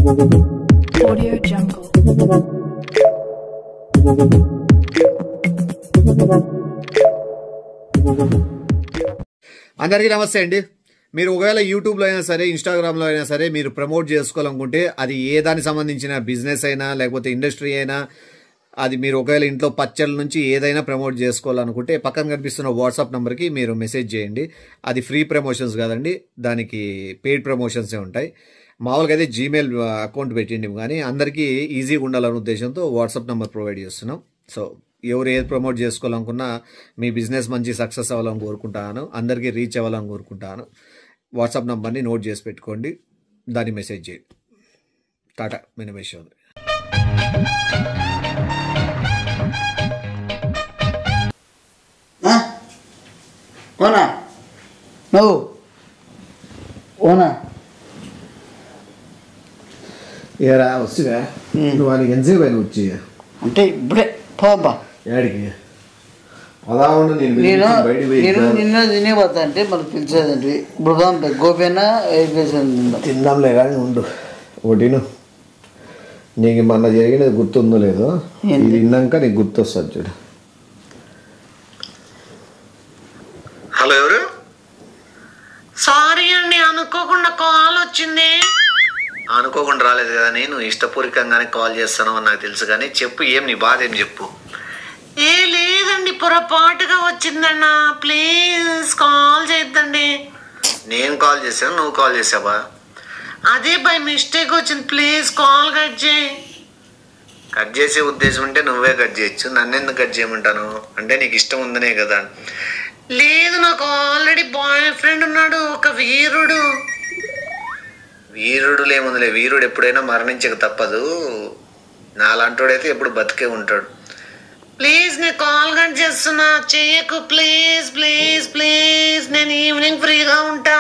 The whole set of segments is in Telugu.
Audio Jungle. అందరికీ నమస్తే అండి. మీరు ఒకవేళ యూట్యూబ్లో అయినా సరే, ఇన్స్టాగ్రామ్లో అయినా సరే మీరు ప్రమోట్ చేసుకోవాలనుకుంటే, అది ఏ దానికి సంబంధించిన బిజినెస్ అయినా లేకపోతే ఇండస్ట్రీ అయినా, అది మీరు ఒకవేళ ఇంట్లో పచ్చళ్ళ నుంచి ఏదైనా ప్రమోట్ చేసుకోవాలనుకుంటే పక్కన కనిపిస్తున్న వాట్సాప్ నెంబర్కి మీరు మెసేజ్ చేయండి. అది ఫ్రీ ప్రమోషన్స్ కాదండి, దానికి పెయిడ్ ప్రమోషన్సే ఉంటాయి. మామూలుగా అయితే జీమెయిల్ అకౌంట్ పెట్టిండి, కానీ అందరికీ ఈజీగా ఉండాలనే ఉద్దేశంతో వాట్సాప్ నెంబర్ ప్రొవైడ్ చేస్తున్నాం. సో ఎవరు ఏది ప్రమోట్ చేసుకోవాలనుకున్నా మీ బిజినెస్ మంచి సక్సెస్ అవ్వాలని కోరుకుంటాను, అందరికీ రీచ్ అవ్వాలని కోరుకుంటాను. వాట్సాప్ నెంబర్ని నోట్ చేసి పెట్టుకోండి, దాన్ని మెసేజ్ చేయండి. టాటా మినిమేషన్. ఓనా నువ్వు ఓనా ఏరా వస్తువా? నువ్వు వాళ్ళకి ఎంతసేపు అయినా వచ్చి అంటే ఇప్పుడే పోబ్బా ఏడికి అలా ఉండు. నేను నిన్న తినేపోతా అంటే మనకు పిలిచేదండి. ఇప్పుడు గోపైనా అయిపోయింది తిందాంలే కానీ ఉండు. ఒకటిను, నీకు మొన్న జరిగినది గుర్తుందో లేదో, ఇది విన్నాక నీకు గుర్తొస్తుంది చూడు. హలో, ఎవరు? సారీ అండి, అనుకోకుండా కాల్ వచ్చింది. అనుకోకుండా రాలేదు కదా, నేను ఇష్టపూర్వకంగానే కాల్ చేస్తాను అని నాకు తెలుసు. కానీ చెప్పు, ఏం నీ బాధ ఏం చెప్పు. ఏ లేదండి, పొరపాటుగా వచ్చిందన్నా, ప్లీజ్ కాల్ చేద్దండి. నేను కాల్ చేశాను, నువ్వు కాల్ చేసావా? అదే బై మిస్టేక్ వచ్చింది, ప్లీజ్ కాల్ కట్ చేయి. కట్ చేసే ఉద్దేశం ఉంటే నువ్వే కట్ చేయొచ్చు, నన్ను ఎందుకు కట్ చేయమంటాను? అంటే నీకు ఇష్టం ఉందనే కదా. లేదు, నాకు ఆల్రెడీ బాయ్ ఫ్రెండ్ ఉన్నాడు, ఒక వీరుడు. వీరుడులు ఏముందిలే, వీరుడు ఎప్పుడైనా మరణించక తప్పదు. నాలాంటోడైతే ఎప్పుడు బతికే ఉంటాడు. ప్లీజ్ నేను కాల్ కట్ చేస్తున్నా, చెయ్యకు ప్లీజ్ ప్లీజ్ ప్లీజ్. నేను ఈవినింగ్ ఫ్రీగా ఉంటా.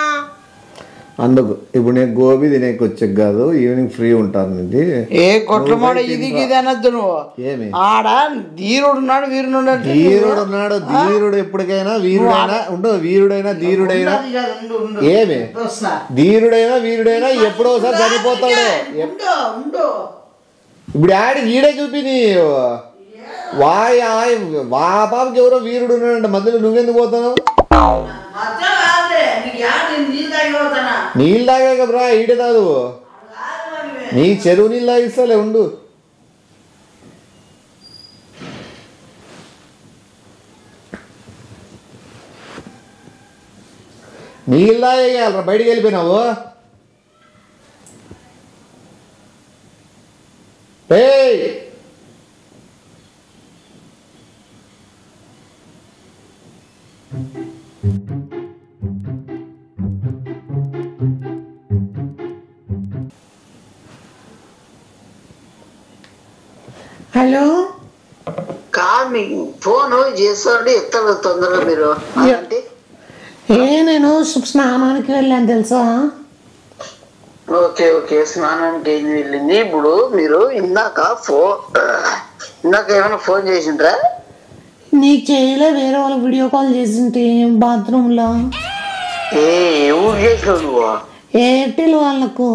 అందుకు ఇప్పుడు నేను గోబీ తినేకి వచ్చాక కాదు, ఈవినింగ్ ఫ్రీ ఉంటాను. ఏ కొట్లమాడ ఇది అనద్దు నువ్వు. ఏమి ఆడ ధీరుడు ఉన్నాడు, ధీరుడు ఉన్నాడు. ధీరుడు ఎప్పటికైనా వీరుడైనా ఉండవు, వీరుడైనా ధీరుడైనా ఏమి ధీరుడైనా వీరుడైనా ఎప్పుడో ఒకసారి చనిపోతాడు. ఇప్పుడు ఆడి వీడే చూపి నీ వా పాపకి ఎవరో వీరుడు ఉన్నాడంటే మధ్యలో నువ్వెందుకు పోతావు? నీళ్ళు తాగాక బ్రా, ఈడే తాదు. నీ చెరువు నీళ్ళు తాగిస్తాలే, ఉండు. నీళ్ళు తాగేయాలరా, బయటికి వెళ్ళిపోయినావు. ఏయ్ హలో, కాదు ఫోన్ చేస్తాడు, ఎత్తాడు తొందరగా మీరు. నేను స్నానానికి వెళ్ళాను తెలుసా. ఓకే ఓకే, స్నానానికి ఏం వెళ్ళింది. ఇప్పుడు మీరు ఇందాక ఏమైనా ఫోన్ చేసిండ్రా? నీకు చేయలే, వేరే వాళ్ళకి వీడియో కాల్ చేసింటే బాత్రూంలో. ఊరు చేసావు నువ్వు? ఎయిర్టెల్ వాళ్ళకు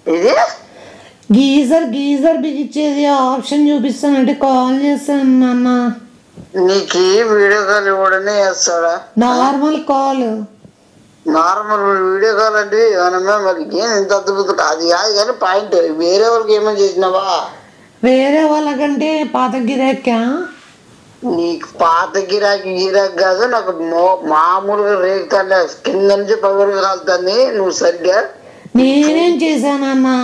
ఇది గీజర్ బిగిచ్చేది ఆప్షన్ చూపిస్తానంటే కాల్ చేస్తాను నాన్న. నీకు వీడియో కాల్ ఇవ్వడనే చేస్తాడా? Normal call. Normal video call అంటే మరి ఏం ఇంత అద్భుతం అది కాదు. కానీ పాయింట్, వేరే వాళ్ళకి ఏమైనా చేసినావా? వేరే వాళ్ళకంటే పాత గిరాకా? నీకు పాత గిరాకీ కాదు, నాకు మామూలుగా రేగుతాండి, కింద నుంచి పవర్ కాలుతుంది. నువ్వు సరిగ్గా నేనేం చేశానన్నా?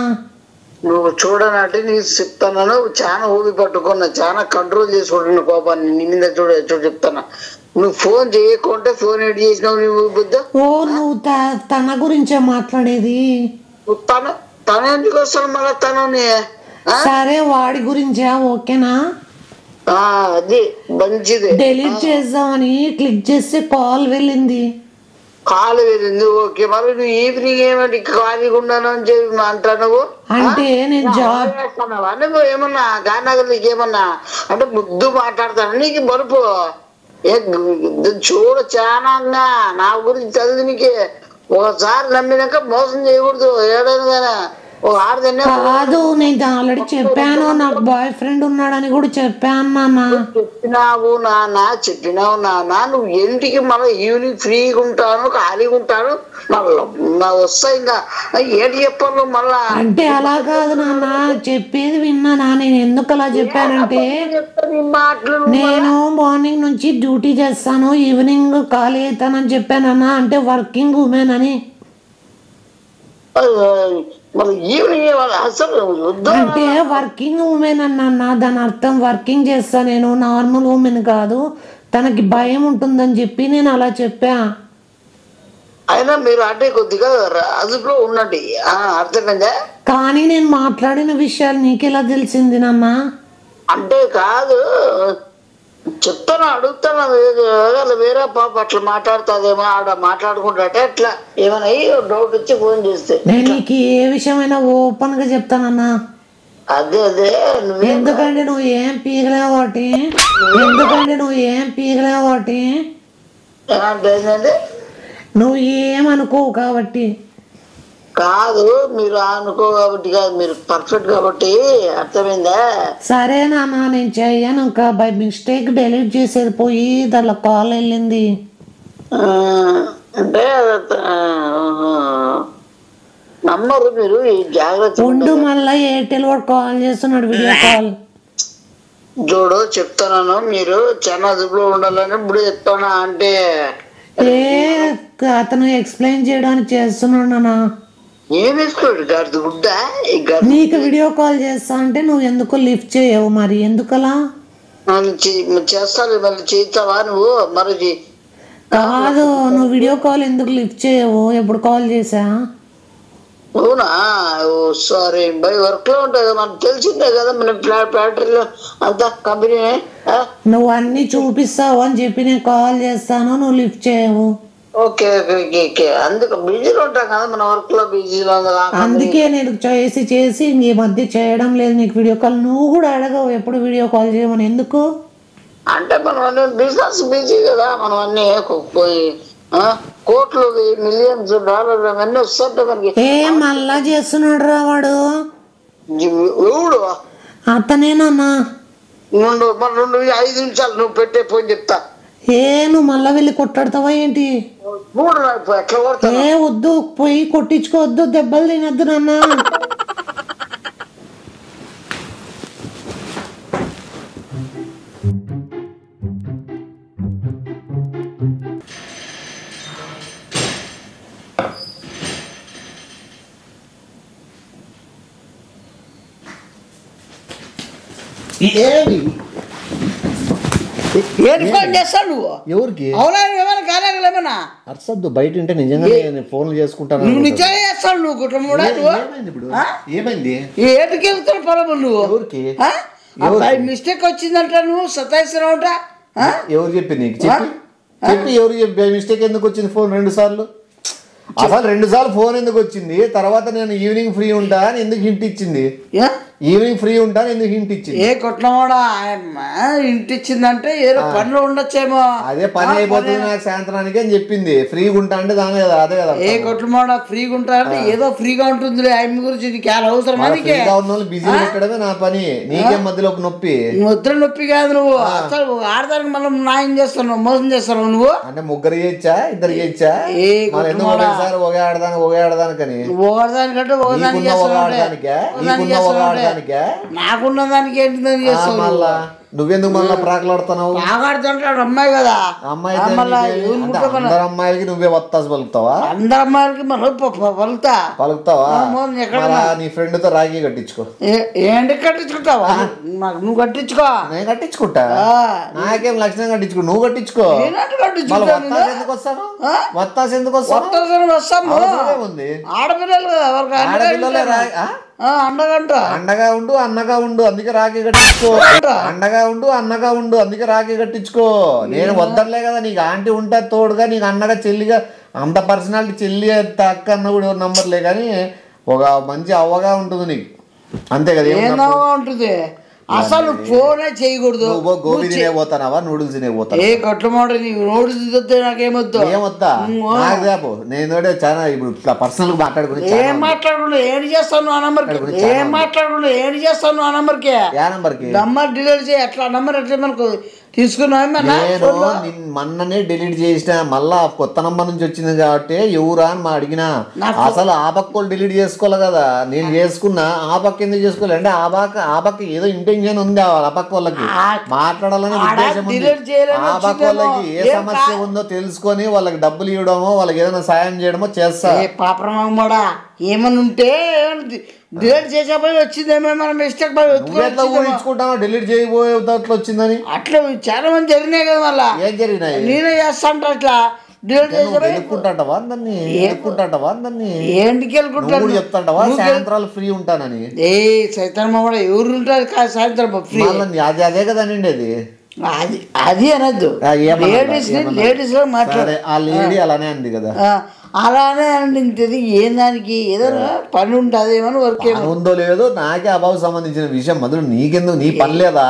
నువ్వు చూడనంటే నీకు చెప్తాను, చాలా ఊపి పట్టుకున్నా, చాలా కంట్రోల్ చేసుకుంటున్నా కోపాన్ని నీ మీద. చూడ చెప్తాను, నువ్వు ఫోన్ చేయకుంటే ఫోన్ ఎడ్ చేసినావు నువ్వు బుద్ధ. ఓ నువ్వు తన గురించే మాట్లాడేది? తన ఎందుకు వస్తాను మళ్ళా తనని? సరే, వాడి గురించా? ఓకేనా, అది మంచిది. డెలీట్ చేద్దామని క్లిక్ చేస్తే కాల్ వెళ్ళింది. కాలు వెళ్ళింది, ఓకే. మరి నువ్వు ఈవినింగ్ ఏమంటే ఖాళీగా ఉన్నాను అని చెప్పి అంటావు. అంటే నేను జాబ్ చేస్తున్నావా నువ్వు? ఏమన్నా గానగర్ నీకు ఏమన్నా అంటే ముద్దు మాట్లాడతాను నీకు బలుపు? చూడు, చాలా నా గురించి చదివి నీకు ఒకసారి నమ్మినాక మోసం చేయకూడదు. ఏడైనా కానీ ఒక ఆడదన్నే కాదు, నేను ఆల్రెడీ చెప్పాను నాకు బాయ్ ఫ్రెండ్ ఉన్నాడని కూడా చెప్పాను నాన్న. చెప్పినావు నాన్న నువ్వు ఇంటికి మళ్ళీ ఈవినింగ్ ఫ్రీగా ఉంటాను, ఖాళీగా ఉంటాను, మళ్ళీ వస్తా. ఇంకా ఏంటి చెప్పాను మళ్ళా అంటే అలా కాదు నాన్న, చెప్పేది విన్నానా? నేను ఎందుకు అలా చెప్పానంటే మాటలు నేను మార్నింగ్ నుంచి డ్యూటీ చేస్తాను, ఈవినింగ్ ఖాళీ అవుతానని చెప్పానన్నా. అంటే వర్కింగ్ ఉమెన్ అని. మళ్ళీ ఈవినింగ్ అసలు అంటే వర్కింగ్ ఉమెన్ అన్నా, దాని అర్థం వర్కింగ్ చేస్తా నేను, నార్మల్ ఉమెన్ కాదు. తనకి భయం ఉంటుందని చెప్పి నేను అలా చెప్పా. అయినా మీరు అంటే కొద్దిగా అదుపులో ఉండండి, అర్థమైందా? కానీ నేను మాట్లాడిన విషయాలు నీకెలా తెలిసింది నాన్న? అంటే కాదు చెప్తాను, అడుగుతాను. వేరే పాప అట్లా మాట్లాడుతుందేమో, ఆడ మాట్లాడుకుంటే అట్లా ఏమైనా డౌట్ వచ్చి ఫోన్ చేస్తే నేను నీకు ఏ విషయమైనా ఓపెన్ గా చెప్తానన్నా. అదే ఎందుకంటే నువ్వు ఏం పీగలేవు ఒకటి, ఏంటంటే నువ్వు ఏమనుకోవు కాబట్టి. కాదు మీరు అనుకో కాబట్టి కాదు, మీరు పర్ఫెక్ట్ కాబట్టి, అర్థమైందా? సరే నాన్న, నేను చెయ్యను. ఇంకా బై మిస్టేక్ డెలీట్ చేసేది పోయి దాంట్లో కాల్ వెళ్ళింది. అంటే నమ్మరు మీరు, ఈ జాగ్రత్త ఉండు. మళ్ళీ ఎయిర్టెల్ వాడు కాల్ చేస్తున్నాడు, వీడియో కాల్. చూడు చెప్తున్నాను, మీరు చాలా అదుపులో ఉండాలని ఇప్పుడు చెప్తానా. అంటే అతను ఎక్స్ప్లెయిన్ చేయడానికి చేస్తున్నాడు నాన్న. ఏం వేసుకోడు గారి గుడ్డ నీకు వీడియో కాల్ చేస్తా అంటే నువ్వు ఎందుకు లిఫ్ట్ చేయవు? మరి ఎందుకలా? చేస్తాను, మళ్ళీ చేస్తావా నువ్వు? మరి కాదు, నువ్వు వీడియో కాల్ ఎందుకు లిఫ్ట్ చేయవు? ఎప్పుడు కాల్ చేసా? అవునా? సారీ బై, వర్క్ లో ఉంటాయి కదా, మనకు తెలిసిందే కదా, మన ఫ్యాక్టరీలో అంతా కంపెనీ. నువ్వు అన్ని చూపిస్తావు అని చెప్పి నేను కాల్ చేస్తాను, నువ్వు లిఫ్ట్ చేయవు. ఓకే ఓకే ఓకే, అందుకు బిజీలో ఉంటాం కదా, మన వర్క్ లో బిజీలో. అందుకే నేను చేసి ఈ మధ్య చేయడం లేదు నీకు వీడియో కాల్. నువ్వు కూడా అడగవు ఎప్పుడు వీడియో కాల్ చేయమని. ఎందుకు అంటే మనం అన్ని బిజినెస్ బిజీ కదా, మనం అన్ని కోట్లు మిలియన్స్ డాలర్లు అవన్నీ వస్తుంటాయి మనకి. మళ్ళా చేస్తున్నాడు రా వాడు. ఎవడు? అతనేనన్నా. 5 నిమిషాలు నువ్వు పెట్టే ఫోన్ చెప్తా. నువ్వు మళ్ళా వెళ్ళి కొట్టాడతావా ఏంటి? ఎట్లా కొడతా? వద్దు, పోయి కొట్టించుకోవద్దు, దెబ్బలు తినద్దు నాన్న. చేస్తావు నువ్వు? ఎవరికి? అవునా? ఏమైనా కార్యాలయమేనా? అర్సద్దు బయట ఉంటే నిజంగా ఫోన్లు చేసుకుంటాను. నువ్వు నిజంగా చేస్తావు నువ్వు కుటుంబం. ఏమైంది? ఏటికి వెళ్తావు పొలం నువ్వు? ఎవరికి? మిస్టేక్ వచ్చిందంట, నువ్వు సతాయిస్తున్నావుట. ఎవరు చెప్పి నీకు? చెప్పి ఎవరు చెప్పి మిస్టేక్ ఎందుకు వచ్చింది? ఫోన్ 2 సార్లు, అసలు 2 సార్లు ఫోన్ ఎందుకు వచ్చింది? తర్వాత నేను ఈవినింగ్ ఫ్రీ ఉంటా అని ఎందుకు హింట్ ఇచ్చింది? ఈవినింగ్ ఫ్రీ ఉంటాను ఎందుకు హింట్ ఇచ్చింది? ఏ కొట్టినవాడా ఇంటి ఇచ్చిందంటే ఏదో పనులు ఉండొచ్చేమో. అదే పని అయిపోతుంది నాకు సాయంత్రానికి అని చెప్పింది. ఫ్రీగా ఉంటా అంటే దాని కదా, అదే కదా. ఏ కొట్లమాడా ఫ్రీగా ఉంటా అంటే ఏదో ఫ్రీగా ఉంటుంది. ఆయన గురించి నీకు అవసరం. బిజీ పెట్టడమే నా పని, నీకేం మధ్యలో నొప్పి? ముద్ర నొప్పి కాదు, నువ్వు అసలు ఆడదానికి మనం న్యాయం చేస్తున్నావు, మోసం చేస్తున్నావు నువ్వు. అంటే ముగ్గురు చేయొచ్చా, ఇద్దరు చేయొచ్చా? ఒకసారి ఒకే ఆడదానికని ఒకదానికంటే నాకున్న దానికి ఏంటిదని చేస్తావు? నువ్వెందుకు మళ్ళీ ప్రాకులాడుతున్నావు? ప్రాకులాడుతుంటాడు అమ్మాయి కదా. అమ్మాయి అమ్మాయిలకి నువ్వే వత్తాసు పలుకుతావా? అందరు అమ్మాయిలకి పలుకుతావా? నీ ఫ్రెండ్ తో రాఖీ కట్టించుకో. ఏంటి కట్టించుకుంటావా? నువ్వు కట్టించుకో. నేను కట్టించుకుంటా, నాకేం లక్షణం కట్టించుకో. నువ్వు కట్టించుకో. ఎందుకు వస్తాను? వత్తాసు ఎందుకు వస్తాము? ఉంది ఆడపిల్లలు కదా, అండగా ఉండు అన్నగా ఉండు అందుకే రాఖీ కట్టించుకో. అండగా ఉండు అన్నగా ఉండు అందుకే రాఖీ కట్టించుకో. నేను వద్దలే కదా, నీకు ఆంటీ ఉంటే తోడుగా, నీకు అన్నగా చెల్లిగా, అంత పర్సనాలిటీ చెల్లి అక్క అన్న కూడా ఎవరు నంబర్లే, కానీ ఒక మంచి అవ్వగా ఉంటుంది నీకు, అంతే కదా. ఉంటుంది అసలు ఫోనే చేయకూడదు. నువ్వు గోబీ తినే పోతానావా నూడిల్స్ తినే పోతావు? ఏ కట్ల మాట నీకు నూడిల్స్ తింటే నాకేమొద్దు. ఏమొద్దా నాకు రేపు నేను చాలా ఇప్పుడు పర్సనల్ మాట్లాడుకుని ఏం మాట్లాడకుండా ఏం చేస్తాను ఆ నంబర్కి? ఏం మాట్లాడకుండా ఏం చేస్తాను ఆ నంబర్కి? ఏ నంబర్కి? నంబర్ డిలీట్ చేయి. అట్లా నంబర్ ఎట్లా మనకు తీసుకున్నావు? నేను మొన్ననే డిలీట్ చేసిన, మళ్ళా కొత్త నంబర్ నుంచి వచ్చింది కాబట్టి ఎవరా అని అడిగినా. అసలు ఆ పక్క వాళ్ళు డిలీట్ చేసుకోవాలి కదా, నేను చేసుకున్నా. ఆ పక్క ఎందుకు చేసుకోవాలి అంటే ఆ పక్క ఏదో ఇంటెన్షన్ ఉంది ఆ పక్క వాళ్ళకి, మాట్లాడాలని ఉద్దేశం ఉంది. ఆ పక్క వాళ్ళకి ఏ సమస్య ఉందో తెలుసుకొని వాళ్ళకి డబ్బులు ఇవ్వడమో వాళ్ళకి ఏదైనా సాయం చేయడమో చేస్తా. పాపడా ఏమన్నా ఉంటే డిలీట్ చేసేపోయి వచ్చిందేమో మనం మిస్టేక్ ఊహించుకుంటాను డిలీట్ చేయబోయే దాంట్లో వచ్చిందని. అట్లా చాలా మంది జరిగినాయి కదా. మళ్ళా ఏం జరిగినాయి? నేనే చేస్తాంట అట్లా డిలీట్ చేసేకుంటావా దాన్ని? ఏంటికి వెళ్ళుకుంటాను చెప్తాంటావా సాయంత్రాలు ఫ్రీ ఉంటానని? ఏ సైతం ఎవరు ఉంటారు సాయంత్రం ఫ్రీ? అదే కదండి అది. అది అనద్దు, లేడీస్ లో మాట్లాడే ఆ లేడీ అలానే అంది కదా. అలానే అంటుంది. ఏం దానికి ఏదైనా పని ఉంటుంది ఏమని వర్క్ ఉందో లేదో నాకే అబాబు సంబంధించిన విషయం మొదలు నీకెందుకు? నీ పని లేదా?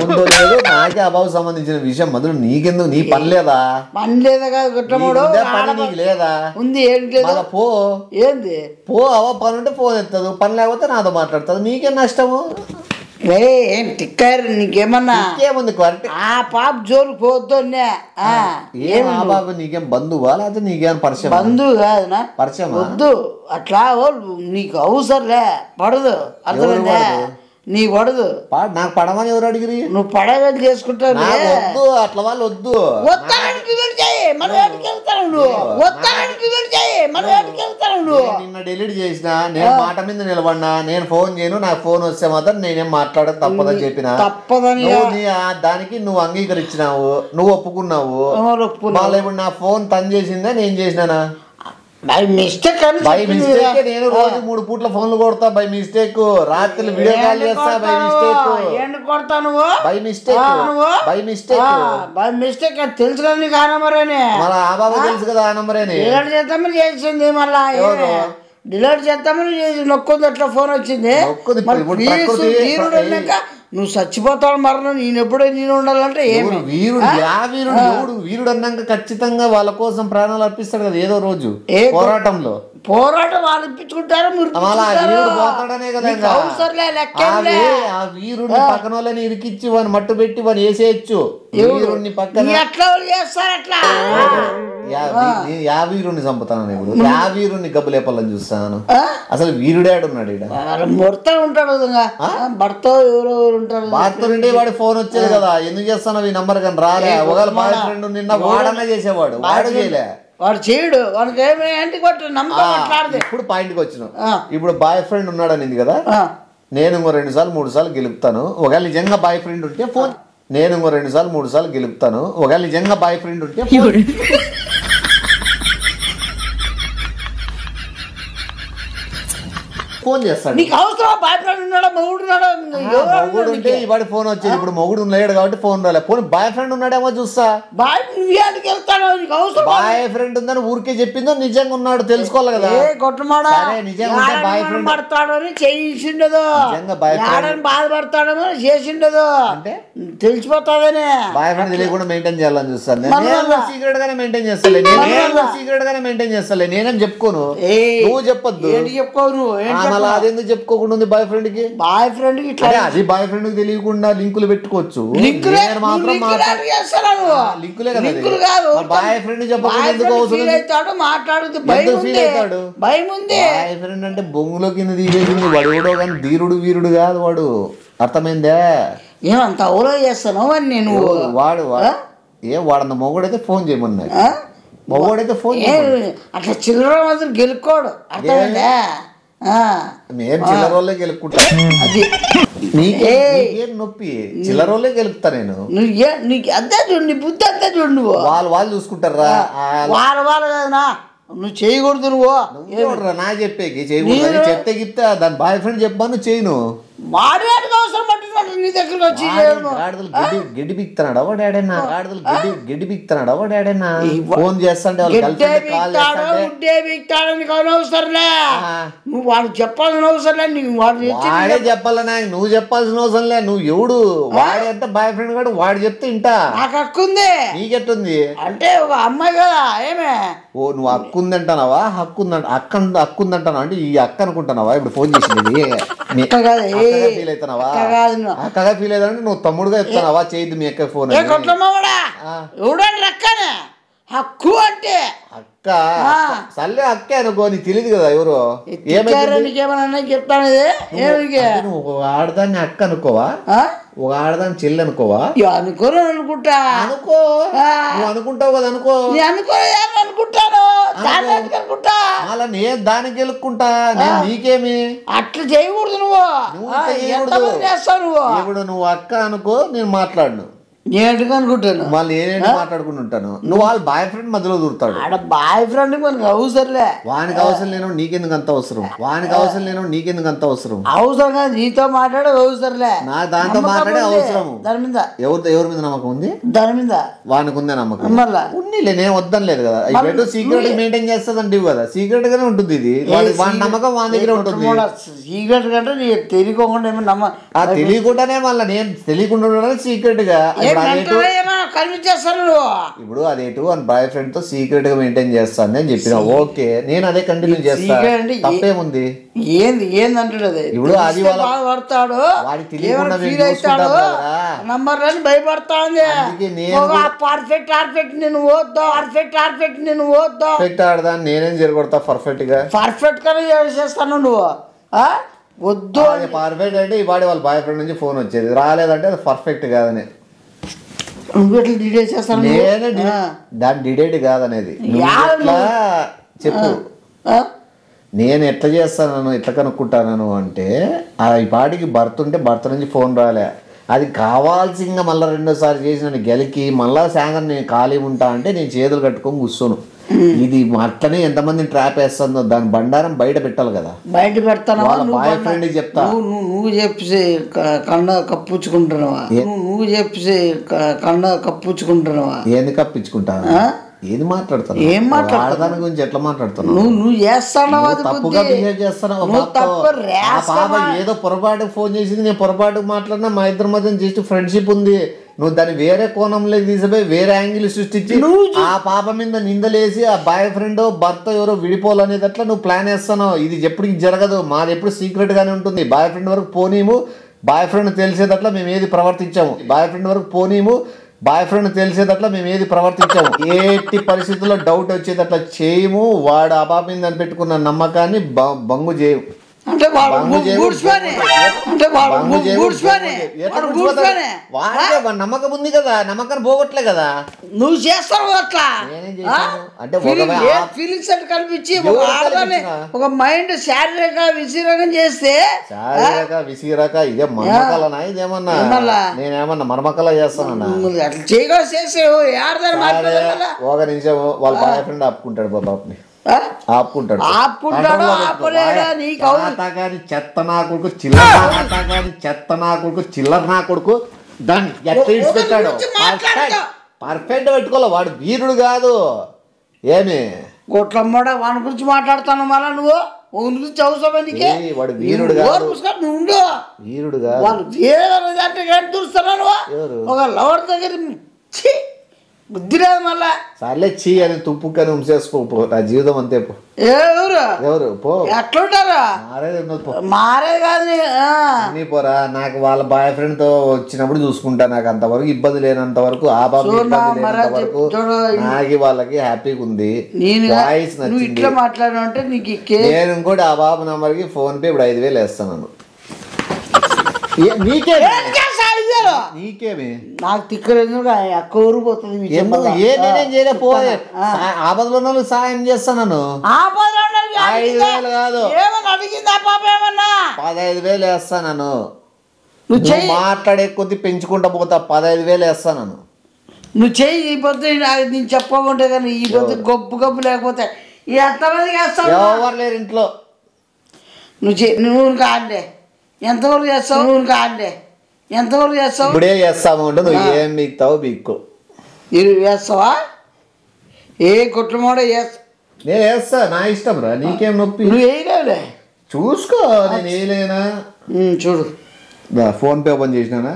ఉందో లేదో నాకే అబాబు సంబంధించిన విషయం మొదలు నీకెందుకు? నీ పని లేదా? పని లేదా కాదు కుట్టముడు నీకు లేదా? ఉంది. ఏంటి పో ఏంది పో అవ పని ఉంటే ఫోన్ ఎత్తదు, పని లేకపోతే నాతో మాట్లాడుతుంది. నీకేం నష్టము? ఏం టిక్కర్ నీకేమన్నా ఏముంది? ఆ పాప జోలికి పోతున్నా. బాబు నీకేం బంధువా లేకపోతే నీకేం పరిచయం? బంధువు కాదునా, పరిచయం వద్దు. అట్లా నీకు అవసరంలే, పడదు. అర్థమైందా? నీ పడదు. నాకు పడమని ఎవరు అడిగిరి? నువ్వు పడగని చేసుకుంటావు. వద్దు అట్లా వాళ్ళు వద్దు. నిన్న డిలీట్ చేసిన, నేను మాట మీద నిలబడినా, నేను ఫోన్ చేయను, నాకు ఫోన్ వస్తే మాత్రం నేనేం మాట్లాడదు తప్పదని చెప్పిన. దానికి నువ్వు అంగీకరించినావు, నువ్వు ఒప్పుకున్నావు. ఇప్పుడు నా ఫోన్ తను చేసిందా నేను చేసినానా? By mistake. నేను రోజు 3 పూట్ల ఫోన్లు కొడతా బై మిస్టేక్. రాత్రి వీడియో కాల్ చేస్తా బై మిస్టేక్. కొడతా నువ్వు by mistake. By mistake. By mistake తెలుసు కదా నీకు. ఆ నంబరేనే మళ్ళీ ఆ బాబు తెలుసు కదా ఆ నంబరేనే. డిలీట్ చేద్దామని చేసింది. మళ్ళా డిలీట్ చేద్దామని చేసి నొక్కుంది. అట్లా ఫోన్ వచ్చింది. నువ్వు చచ్చిపోతావు మరణం. నేను ఎప్పుడో నేను ఉండాలంటే ఏమి వీరుడు? వీరుడు అన్నాక ఖచ్చితంగా వాళ్ళ కోసం ప్రాణాలు అర్పిస్తాడు కదా ఏదో రోజు పోరాటంలో. పోరాటం వాళ్ళు ఇప్పించుకుంటారు. పోతాడనే కదా. ఆ వీరుడిని పక్కన వాళ్ళని ఇరికిచ్చి వాడిని మట్టు పెట్టి వాడిని వేసేయచ్చు. వీరుడిని పక్కన ఎట్లా చేస్తారు? అట్లా వీరుడిని చంపుతాను ఇప్పుడు. వీరుడిని గబ్బు లేపాలని చూస్తాను. అసలు వీరుడాడున్నాడు ఇక్కడ. భర్త ఉంటాడు భర్త ఎవరో ఉంటారు. భర్త నుండి వాడి ఫోన్ వచ్చేది కదా. ఎందుకు చేస్తాను ఈ నంబర్ కానీ రాలే. ఒకవేళ బాయ్ ఫ్రెండ్ నిన్న వాడన్నా చేసేవాడు, వాడు చేయలే. వాడు చేయడు. వాడికి ఏమి ఏంటి కొట్టు నమ్మకం. ఇప్పుడు పాయింట్కి వచ్చినావు. ఇప్పుడు బాయ్ ఫ్రెండ్ ఉన్నాడు అనేది కదా. నేను ఇంకో 2 సార్లు 3 సార్లు గెలుపుతాను. ఒకవేళ నిజంగా బాయ్ ఫ్రెండ్ ఉంటే ఫోన్. నేను ఇంకో 2 సార్లు 3 సార్లు గెలుపుతాను. ఒకవేళ నిజంగా బాయ్ ఫ్రెండ్ ఉంటే ఫోన్ చేస్తాడు. నీకు అవసరం బాయ్ ఫ్రెండ్ ఉన్నాడా మొగుడు ఉన్నాడా? మొగుడు ఉంటే ఇవాడి ఫోన్ వచ్చేది. ఇప్పుడు మొగుడు లేడు కాబట్టి ఫోన్ రాలే. ఫోన్ బాయ్ ఫ్రెండ్ ఉన్నాడేమో చూస్తా. బాయ్ ఫ్రెండ్ ఉందని ఊరికే చెప్పిందో నిజంగా ఉన్నాడు తెలుసుకోవాలి కదా. నిజంగా బాయ్ ఫ్రెండ్ పడతాడు అని చేసిండదు. బాధపడతాడో చేసిండదు అంటే తెలిసిపోతాదనే. బాయ్ ఫ్రెండ్ తెలియకుండా మెయింటైన్ చేయాలని చూస్తాను. సీక్రెట్ గానే మెయింటైన్ చేస్తాలే. నేనేం చెప్పుకోను, నువ్వు చెప్పొద్దు. చెప్పుకోవు నువ్వు. అదెందుకు చెప్పుకోకుండా ఉంది బాయ్ ఫ్రెండ్ కి? బాయ్ ఫ్రెండ్ కి అది బాయ్ ఫ్రెండ్ కి తెలియకుండా లింకులు పెట్టుకోవచ్చు. లింకులే కదా. బాయ్ ఫ్రెండ్ చెప్పాడు మాట్లాడుతూ భయం ఉంది. బాయ్ ఫ్రెండ్ అంటే బొంగులో కింద తీసేసింది. వాడు ఎవడో కానీ ధీరుడు వీరుడు కాదు వాడు. అర్థమైందే? ఏమంత ఓలో చేస్తాను అని నేను. వాడన్న మొగుడైతే ఫోన్ చేయమన్నాడు. మొగుడైతే ఫోన్ అట్లా చిల్లర మాత్రం గెలుక్కోడు. అర్థమైందా? మేము చిల్లరోళ్ళే గెలుపుకుంటా. అది నీకేం నొప్పి? చిల్లరోళ్ళే గెలుపుతా నేను. నీకు అంతే చూడు, నీ బుద్ధి అంతే చూడు. నువ్వు వాళ్ళు చూసుకుంటారా? వాళ్ళు కదనా. నువ్వు చేయకూడదు. నువ్వు నా చెప్పేకి చేయకూడదు. చెప్తే గిప్తే దాని బాయ్ ఫ్రెండ్ చెప్పాను చేయను. వాడికి అవసరం పట్టినట్టు నీ దగ్గర వచ్చి గాడిదలు గడ్డి బిక్తున్నాడు ఒక డాడీనా గాడిదలు గడ్డి బిక్తున్నాడు ఒక డాడీనా ఫోన్ చేస్తాంటే బిక్తాడని అవసరంలే నువ్వు వాడు చెప్పాలని అవసరంలే నీకు వాడే చెప్పాలన్నా నువ్వు చెప్పాల్సిన అవసరం లే నువ్వు ఎవడు వాడే ఎంత బాయ్ ఫ్రెండ్ కాడు వాడు చెప్తే ఇంటా నాకు హక్కు ఉంది నీకెట్టుంది అంటే ఒక అమ్మాయి కదా ఏమే ఓ నువ్వు హక్కు ఉందంటానావా హక్కు ఉందంటానా అంటే ఈ అక్క అనుకుంటున్నావా ఇప్పుడు ఫోన్ చేసింది ఫీల్ అవుతున్నావా అక్కగా ఫీల్ అవుతానంటే నువ్వు తమ్ముడుగా చెప్తానావా చేయద్దు మీ అక్క ఫోన్ ఎవడండి రక్కనే హక్కు అంటే అక్క సర్లే అక్కే అనుకో నీకు తెలియదు కదా ఎవరు ఏమన్నా చెప్తాను నువ్వు ఒక ఆడదాన్ని అక్క అనుకోవా ఒక ఆడదాన్ని చెల్లి అనుకోవా అనుకోను అనుకుంటా అనుకో నువ్వు అనుకుంటావు కదా అనుకో అనుకుంటాను అలా నేను దానికి గెలుక్కుంటా నేను నీకేమి అట్లా చేయకూడదు నువ్వు చేస్తావు నువ్వు ఇప్పుడు నువ్వు అక్క అనుకో నేను మాట్లాడను నేను అనుకుంటాను వాళ్ళు నేనేంటి మాట్లాడుకుని ఉంటాను నువ్వు వాళ్ళ బాయ్ ఫ్రెండ్ మధ్యలో దూరుతాడు ఆడ బాయ్ ఫ్రెండ్ మనకు అవసరంలే వానికి అవసరం లేను నీకెందుకు అంత అవసరం వానికి అవసరం లేను నీకెందుకు అంత అవసరం అవసరం కాదు నీతో మాట్లాడే అవసరంలే నా దాంతో మాట్లాడే అవసరం దాని మీద ఎవరి మీద నమ్మకం ఉంది దాని మీద వానికి ఉందే నమ్మకం మళ్ళా ఉన్నీలే నేను వద్దనలేదు కదా ఇప్పుడు సీక్రెట్ మెయింటైన్ చేస్తుంది కదా సీక్రెట్ గానే ఉంటుంది ఇది వాడి నమ్మకం వాని దగ్గర ఉంటుంది సీక్రెట్ కంటే నీకు తెలియకుండా ఏమో తెలియకుండానే మళ్ళీ నేను తెలియకుండా సీక్రెట్ గా ఇప్పుడు అదేటు అని బాయ్ ఫ్రెండ్ తో సీక్రెట్ గా మెయింటైన్ చేస్తాను అని చెప్పిన ఓకే నేను అదే కంటిన్యూ చేస్తాను తప్పేముంది ఏందంటాడు ఇప్పుడు అది పడతాడు వాడికి తెలియకుండా నంబర్ అని భయపడతాంది పర్ఫెక్ట్ నేను ఓద్దా పర్ఫెక్ట్ ఆడదాన్ని నేనేం జరగొడతా పర్ఫెక్ట్ గా చేస్తాను నువ్వు వద్దు పర్ఫెక్ట్ అంటే ఈ వాడి వాళ్ళ బాయ్ ఫ్రెండ్ నుంచి ఫోన్ వచ్చేది రాలేదంటే అది పర్ఫెక్ట్ కాదని దాని డిడేట్ కాదనేది చెప్పు నేను ఎట్లా చేస్తాను ఎట్లా కనుక్కుంటాను అంటే ఈ పాటికి భర్త ఉంటే భర్త నుంచి ఫోన్ రాలే అది కావాల్సింగా మళ్ళీ రెండోసారి చేసిన గెలికి మళ్ళా సాయంత్రం నేను ఖాళీ ఉంటా అంటే నేను చేతులు కట్టుకొని కూర్చోను ఇది అట్లనే ఎంతమందిని ట్రాప్ వేస్తుందో దాని బండారం బయట పెట్టాలి కదా బయట పెడతాను బాయ్ ఫ్రెండ్ చెప్తా నువ్వు చెప్పి కన్న కప్పుచ్చుకుంటున్నావా నువ్వు చెప్పి కన్న కప్పుచ్చుకుంటున్నావా ఏంది కప్పించుకుంటా ఏది మాట్లాడుతాను ఏం మాట్లాడదాని గురించి ఎట్లా మాట్లాడుతాను నువ్వు చేస్తావు తప్పుగా బిహేవ్ చేస్తాను పాప ఏదో పొరపాటుకు ఫోన్ చేసింది నేను పొరపాటుకు మాట్లాడినా మా ఇద్దరి మధ్య జస్ట్ ఫ్రెండ్షిప్ ఉంది నువ్వు దాన్ని వేరే కోణంలోకి తీసిపోయి వేరే యాంగిల్ సృష్టించి ఆ పాప మీద నిందలేసి ఆ బాయ్ ఫ్రెండ్ భర్త ఎవరో విడిపోవాలనేది అట్లా నువ్వు ప్లాన్ వేస్తావు ఇది ఎప్పుడు జరగదు మాది ఎప్పుడు సీక్రెట్ గానే ఉంటుంది బాయ్ ఫ్రెండ్ వరకు పోనీము బాయ్ ఫ్రెండ్ తెలిసేదట్లా మేము ఏది ప్రవర్తించాము బాయ్ ఫ్రెండ్ వరకు పోనీము బాయ్ ఫ్రెండ్ తెలిసేదట్లా మేము ఏది ప్రవర్తించాము ఎట్టి పరిస్థితుల్లో డౌట్ వచ్చేదట్లా చేయము వాడు ఆ పాప మీద పెట్టుకున్న నమ్మకాన్ని బంగు చేయము నమ్మకం ఉంది కదా నమ్మకాన్ని పోగొట్టలే కదా నువ్వు చేస్తావు అట్లా అంటే ఫీలింగ్స్ అంటే కల్పించి ఒక మైండ్ శారీరక విసిరకం చేస్తే విసిరక ఇదే మర్మకలనా ఇదేమన్నా నేనేమన్నా మర్మకల చేస్తానన్నా అట్లా చేయగా చేసేవు ఒక నిమిషం వాళ్ళ బాయ్ ఫ్రెండ్ ఆపుకుంటాడు బాబాని ఆపుకుంటాడు చెత్త నా కొడుకు చెత్త నా కొడుకు చిల్లర నా కొడుకు దాన్ని ఎట్లా ఇచ్చి పెట్టాడు పర్ఫెక్ట్ పెట్టుకోలే వాడు వీరుడు కాదు ఏమి గొట్లమ్మడ వాడి గురించి మాట్లాడతాను మళ్ళా నువ్వు గురించి అవసరం వాడు వీరుడు కాదు నువ్వు వీరుడు కాదు వాళ్ళు చూస్తున్నాను ఒక లవర్ దగ్గర బుద్ధి లేదు మళ్ళా సర్లే చీ అని తుప్పుకని ఉంచేసుకో నా జీవితం అంతే పో ఎవరు పో ఎట్లుంటారా మారేది కాదు నీ పోరా నాకు వాళ్ళ బాయ్ ఫ్రెండ్ తో వచ్చినప్పుడు చూసుకుంటా నాకు అంతవరకు ఇబ్బంది లేనంత వరకు ఆ బాబు వరకు నాకు వాళ్ళకి హ్యాపీగా ఉంది వాయిస్ నచ్చింది మాట్లాడంటే నేను ఇంకోటి ఆ బాబు నంబర్ కి ఫోన్ పే ఇప్పుడు 5,000 వేస్తాను నీకేమి నాకు తిక్కలేదు అక్క ఊరు పోతుంది ఆపదలో సాయం చేస్తాను 5,000 కాదు 15,000 వేస్తాను నువ్వు మాట్లాడే కొద్ది పెంచుకుంటా పోతా 15,000 వేస్తాను నువ్వు చెయ్యి ఈ పొద్దు నేను చెప్పకుంటే కానీ ఈ పొద్దు గొప్ప లేకపోతే ఎంతమందికి వేస్తావు ఎవరు లేరు ఇంట్లో నువ్వు కాండే ఎంతవరకు చేస్తావు నువ్వు కాండే ఎంతవరకు చేస్తావు? ఇప్పుడే చేస్తాము అంటే నువ్వు ఏం బీక్తావు బీక్కు. ఇరు వేస్తావా? ఏ కుట్రమోడ చేస్తా? నేను వేస్తా, నా ఇష్టం రా, నీకేం నొప్పి. నువ్వు వేయలేవులే, చూసుకో. నేను వేయలేనా? చూడు. ఫోన్ పే ఓపెన్ చేసినానా?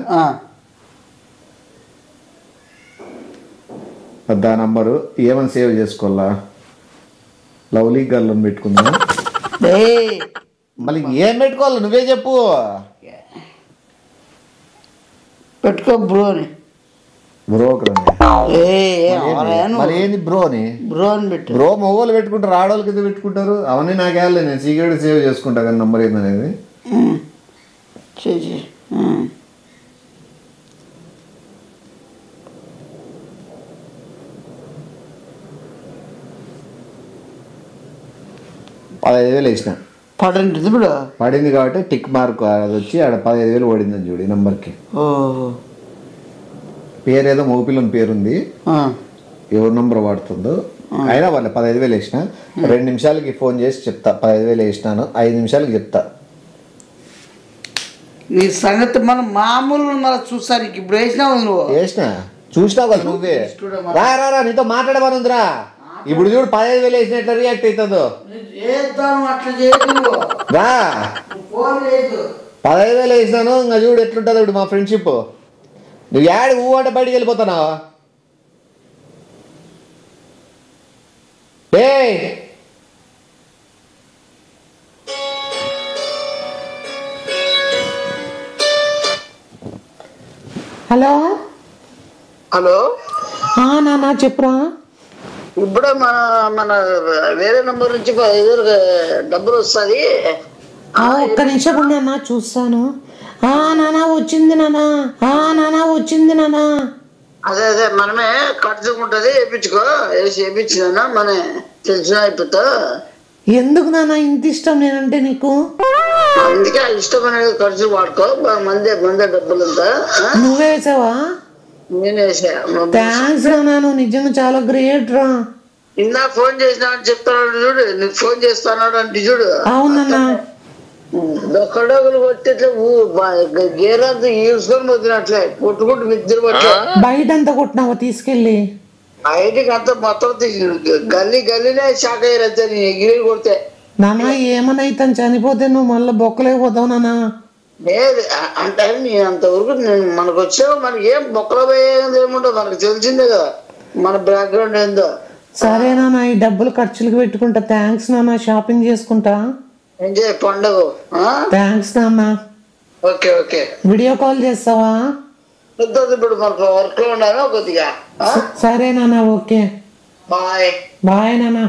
దా నంబరు ఏమని సేవ్ చేసుకోవాలా? లవ్లీ గర్ల్ అని పెట్టుకుందా? మళ్ళీ ఏం పెట్టుకోవాలి నువ్వే చెప్పు. పెట్టుకో బ్రోని. బ్రో మరి ఏంది బ్రోని? బ్రో అని పెట్టు. బ్రో మొగోళ్ళు పెట్టుకుంటారు, ఆడవాళ్ళకి ఇది పెట్టుకుంటారు. అవన్నీ నాకు వెళ్ళలేదు, నేను సీక్రెట్ సేవ్ చేసుకుంటా కానీ నంబర్ ఏందనేది. చేసి 15,000 వేసిన. పడింది ఇప్పుడు పడింది కాబట్టి టిక్ మార్క్ అది వచ్చి ఆడ 15,000 పడిందని చూడు ఈ నంబర్కి. పేరేదో మగపిల్లని పేరుంది, ఎవరు నంబర్ వాడుతుందో అయినా వాళ్ళ 15,000 వేసిన. 2 నిమిషాలకి ఫోన్ చేసి చెప్తా 15,000 వేసినాను, 5 నిమిషాలకి చెప్తా. నీ సంగతి మనం మామూలు మన చూస్తాను. ఇప్పుడు వేసినావు నువ్వు? వేసినా, చూసినావు కదా నువ్వే. రా రా రా, నీతో మాట్లాడమని ఉందిరా. ఇప్పుడు చూడు 15,000 వేసిన ఎట్లా రియాక్ట్ అవుతుందో. రా, 15,000 వేసినాను, ఇంకా చూడు ఎట్లుంటుంది ఇప్పుడు మా ఫ్రెండ్షిప్. నువ్వు యాడ్ ఊ అంటే బయటికి వెళ్ళిపోతున్నావా? హలో హలో నాన్న చెప్పురా. ఇప్పుడే మన వేరే నంబర్ నుంచి 5,000 డబ్బులు వస్తుంది. ఒక్క నిమిషం నాన్న చూస్తాను. నాన్న వచ్చింది నాన్న, నాన్న వచ్చింది నాన్న. అదే అదే మనమే ఖర్చుకుంటది, వేయించుకో. వేసి వేయించినా మన తెలిసిన అయిపోతా. ఎందుకు నాన్న ఇంత ఇష్టం నేనంటే నీకు? అందుకే ఇష్టం అనేది ఖర్చు వాడుకో. మందే డబ్బులంతా నువ్వే వేసావా? నేనే వేసా. థ్యాంక్స్ నాన్న, నువ్వు నిజంగా చాలా గ్రేట్ రా. ఇందా ఫోన్ చేసినా అని చెప్తాడు చూడు, నీకు ఫోన్ చేస్తాడు అంటే చూడు. అవునన్నా, దొక్కడోగులు కొట్టిట్లే గేరంతా ఈడ్చుకొని పోతున్నట్లే కొట్టుకుంటూ నిద్ర పట్ల బయట అంతా కొట్టినావా తీసుకెళ్ళి? బయటికి అంతా మొత్తం గల్లీనే షాక్ అయ్యారంతే నేను ఎగిరి కొడితే. నాన్న ఏమన్నా ఇతను చనిపోతే నువ్వు మళ్ళీ బొక్కలేకపోతావు నాన్న. లేదు అంటే నేను అంతవరకు నేను మనకు వచ్చావు, మనకి ఏం బొక్కలు పోయేది ఏముండదు, మనకు తెలిసిందే కదా మన బ్యాక్గ్రౌండ్ ఏందో. సరే నాన్న, ఈ డబ్బులు ఖర్చులకు పెట్టుకుంటా. థ్యాంక్స్ నాన్న, షాపింగ్ చేసుకుంటా. ఎంజాయ్ పండుగ. థ్యాంక్స్ నాన్న. Okay okay. వీడియో కాల్ చేస్తావా? ఇప్పుడు మనకు వర్క్ లో ఉన్నాను కొద్దిగా. సరే నాన్న, ఓకే బాయ్. బాయ్ నాన్న.